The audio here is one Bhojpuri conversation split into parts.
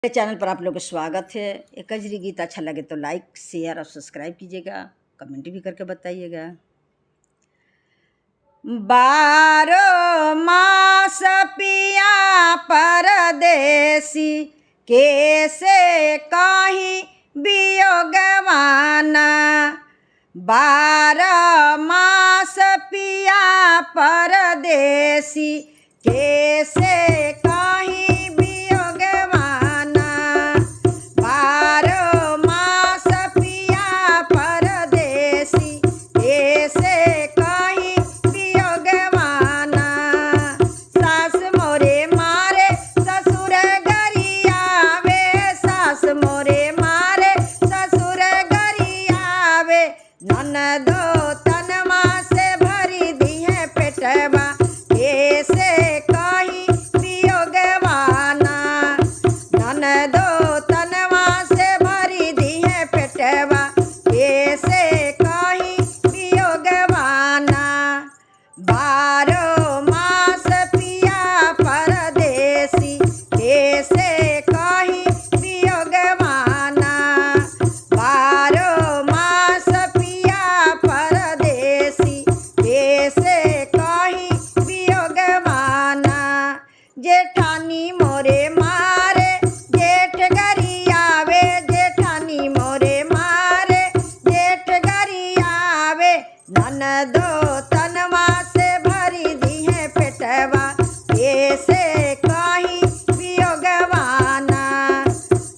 मेरे चैनल पर आप लोगों का स्वागत है। एक कजरी गीत अच्छा लगे तो लाइक शेयर और सब्सक्राइब कीजिएगा, कमेंट भी करके बताइएगा। 12 मास पिया परदेसी, कैसे कहीं वियोगवाना। 12 मास पिया परदेसी, कैसे कहीं ननदो तनमा से भरी दी है पेटवा, कैसे कहीं वियोगवाना। ननदो तनमा से भरी दी है पेटवा, कैसे कहीं वियोगवाना। 12 मास पिया परदेसी, कैसे कहीं वियोगवाना। 12 मास जेठानी मोरे मारे जेठ गरियावे, जेठानी मोरे मारे जेठ गरियावे। ननदो तनमा से भरी दी है पेटवा, कैसे कहीं वियोगवाना।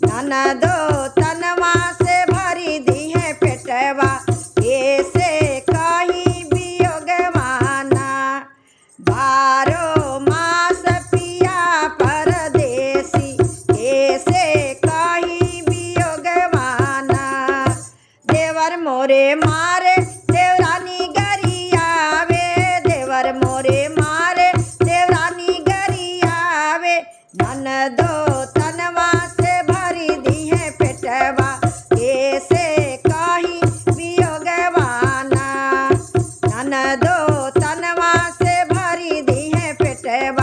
ननदो तनमा से भरी दी है पेटवा, कैसे कहीं वियोगवाना। 12 मास परदेसी, कैसे कहीं वियोगवाना। देवर मोरे मारे देवरानी गरियावे, देवर मोरे मारे देवरानी गरियावे। ननदो तनवा से भरी दी है पेटवा, कैसे कहीं वियोगवाना। ननदो तनवा से भरी दी है पेटवा,